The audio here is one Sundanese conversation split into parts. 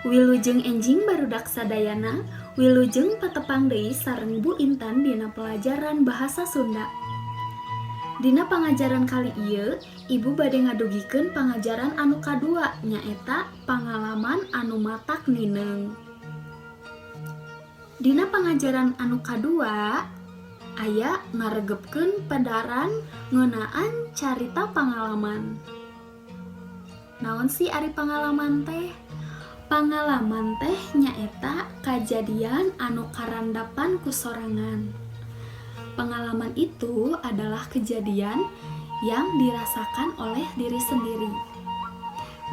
Wilujeng enjing barudak sadayana, wilujeng patepang deui sareng Bu Intan dina pelajaran bahasa Sunda. Dina pangajaran kali ieu, Ibu bade ngadugikeun pangajaran anu kadua, nyaeta pangalaman anu matak nineng. Dina pangajaran anu kadua, aya ngaregepkeun padaran ngeunaan carita pangalaman. Naon sih ari pangalaman teh? Pangalaman teh nyaeta kajadian anu karandapan ku sorangan. Pengalaman itu adalah kejadian yang dirasakan oleh diri sendiri.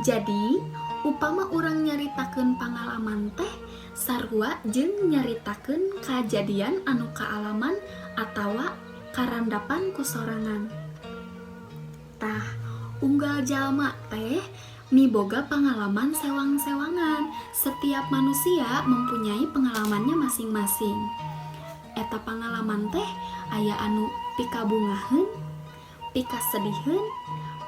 Jadi, upama urang nyaritakeun pangalaman teh sarua jeung nyaritakeun kajadian anu kaalaman atawa karandapan ku sorangan. Tah, unggal jalma teh miboga pengalaman sewang-sewangan. Setiap manusia mempunyai pengalamannya masing-masing. Eta pengalaman teh aya anu pikabungaheun, pikasediheun,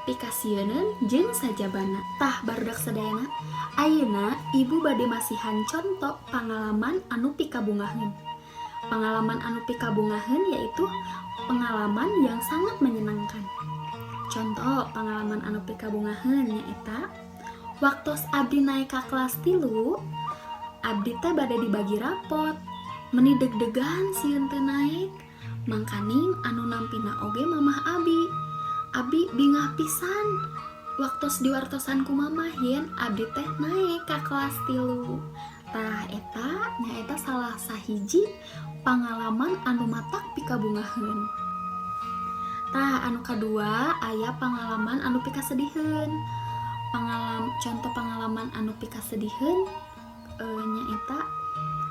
pikasieun jeung sajabana. Tah barudak sadayana, ayeuna Ibu bade masihan conto pengalaman anu pikabungaheun. Pengalaman anu pikabungaheun yaitu pengalaman yang sangat menyenangkan. Contoh pengalaman anu pikabungaheun nyaeta waktos abdi naik ka kelas 3, abdi teh bade dibagi rapot. Meni deg-degan sieun teu naik, mangkaning anu nampina oge mamah abi. Abi bingah pisan waktos diwartosan ku mamah yen abdi teh naik ka kelas 3. Tah eta nyaeta salah sahiji pangalaman anu matak pikabungaheun. Tah anu kadua aya pengalaman anu pikasediheun. Contoh pengalaman anu pikasediheun nyaeta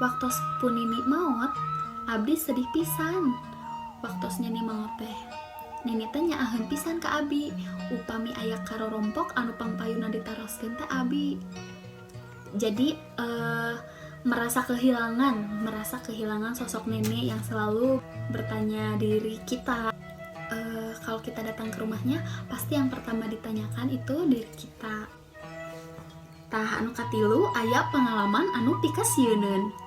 waktos punini maot, abdi sedih pisan. Waktos nini maot teh nini teh nyaaheun pisan ka abi, upami aya karorompok anu pangpayuna ditaroskeun teh abi. Jadi merasa kehilangan sosok nenek yang selalu bertanya diri kita. Kalau kita datang ke rumahnya, pasti yang pertama ditanyakan itu diri kita. Tah anu katilu aya pengalaman anu pikasieun.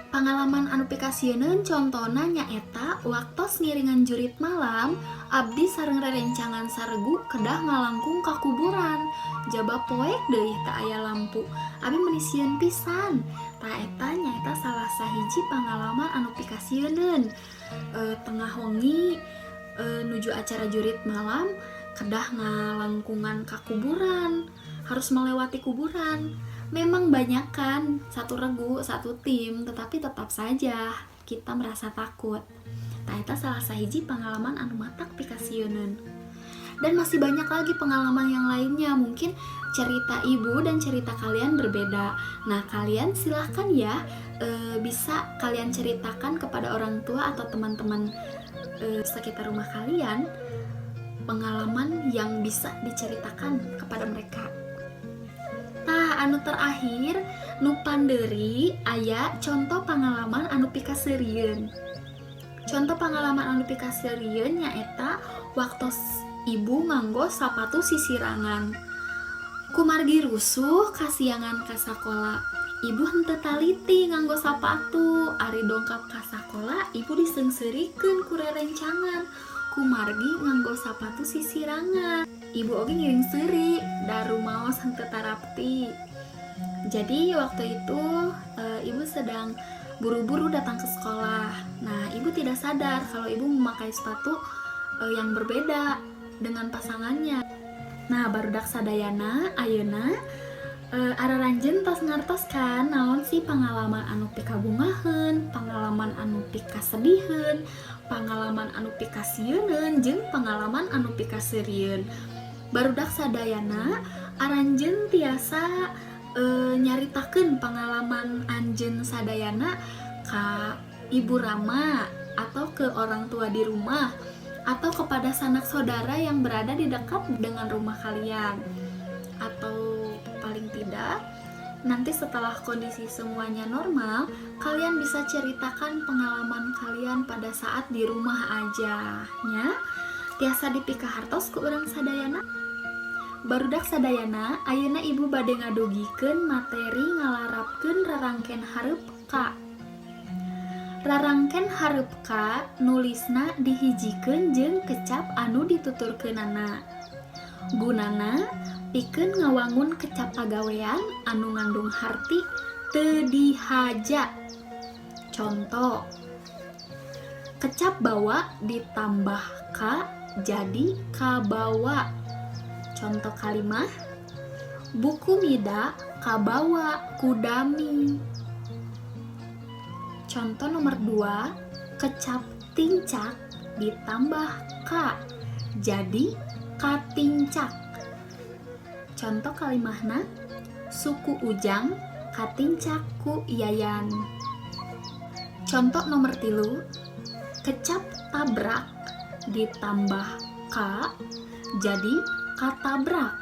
Pengalaman anu pikasieun contona nyaeta waktos ngiringan jurit malam, abdi sareng rerencangan saregu kedah ngalangkung ka kuburan. Jaba poek deui teu aya lampu, abi meuni sieun pisan. Tah eta nyaeta salah sahiji pengalaman anu pikasieun. Tengah wengi nuju acara jurit malam, kedah ngalangkungan ka kuburan, harus melewati kuburan. Memang banyak kan, satu regu, satu tim, tetapi tetap saja kita merasa takut. Nah, itu salah sahiji pengalaman anu matak pikasieun. Dan masih banyak lagi pengalaman yang lainnya. Mungkin cerita Ibu dan cerita kalian berbeda. Nah, kalian silahkan ya, bisa kalian ceritakan kepada orang tua atau teman-teman sekitar rumah kalian pengalaman yang bisa diceritakan kepada mereka. Tah anu terakhir nu pandeuri aya contoh pengalaman anu pikaseureun. Contoh pengalaman anu pikaseureun nyaeta waktos Ibu nganggo sapatu sisirangan. Kumargi rusuh kasiangan ka sakola. Ibu henteu taliti nganggo sapatu. Ari dongkap ka sakola, Ibu diseungseurikeun ku rerencangan. Kumargi nganggo sapatu sisirangan. Ibu oge ngiring seuri, daru maos henteu tarapti. Jadi waktu itu Ibu sedang buru-buru datang ke sekolah. Nah, Ibu tidak sadar kalau Ibu memakai sepatu yang berbeda dengan pasangannya. Nah, barudak sadayana ayeuna araranjeun tos ngartos kan naon sih pengalaman anu pikabungaheun, pengalaman anu pikasediheun, pengalaman anu pikasieun jeung pengalaman anu pikaseureun. Barudak sadayana aranjeun tiasa nyaritakeun pengalaman anjeun sadayana ka Ibu Rama atau ke orang tua di rumah atau kepada sanak saudara yang berada di dekat dengan rumah kalian. Atau paling tidak nanti setelah kondisi semuanya normal, kalian bisa ceritakan pengalaman kalian pada saat di rumah aja nya. Tiasa dipikahartos ku urang sadayana. Barudak sadayana, ayeuna ibu bade ngadugikeun materi ngalarapkeun rarangken hareup ka. Rarangken hareup ka nulisna dihijikeun jeung kecap anu dituturkeunana. Gunana pikeun ngawangun kecap pagawean anu ngandung harti teu dihaja. Conto, kecap bawa ditambah ka jadi kabawa. Contoh kalimah, buku mida kabawa kudami. Contoh nomor 2, kecap tincak ditambah ka jadi katincak. Contoh kalimahna, suku Ujang katincak ku Yayan. Contoh nomor 3, kecap tabrak ditambah ka jadi katabrak.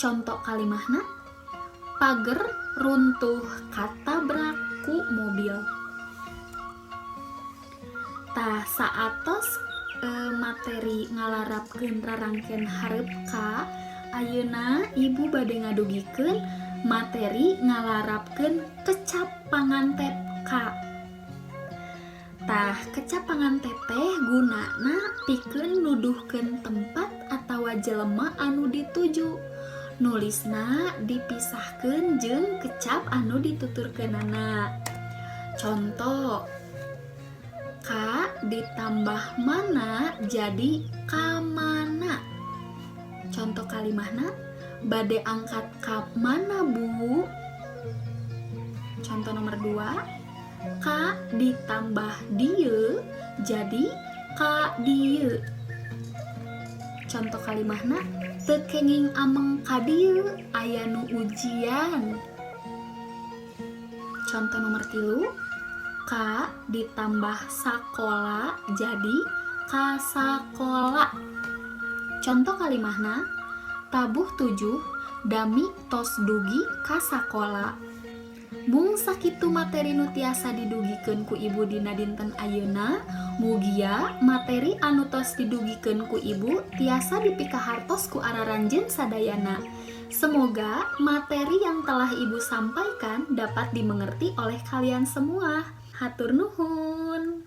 Contoh kalimahna, pager runtuh katabrak ku mobil. Tah saatos materi ngalarapkeun rarangken hareup ka, ayeuna ibu bade ngadugikeun materi ngalarapkeun kecap pangantep ka. Tah kecap pangantep teh gunana pikeun nuduhkeun tempat atawa jelema anu dituju. Nulisna dipisahkeun jeung kecap anu dituturkeunana. Contoh, ka ditambah mana jadi kamana. Contoh kalimahna, bade angkat ka mana bu? Contoh nomor 2, ka ditambah dieu jadi ka dieu. Contoh kalimahna, teu kenging ameng ka dieu aya nu ujian. Contoh nomor 3, ka ditambah sakola jadi ka sakola. Contoh kalimahna, tabuh 7 dami tos dugi ka sakola. Mung sakitu materi nu tiasa didugikeun ku ibu dina dinten ayeuna, mugia materi anu tos didugikeun ku ibu tiasa dipikahartos ku araranjeun sadayana. Semoga materi yang telah ibu sampaikan dapat dimengerti oleh kalian semua. Hatur nuhun.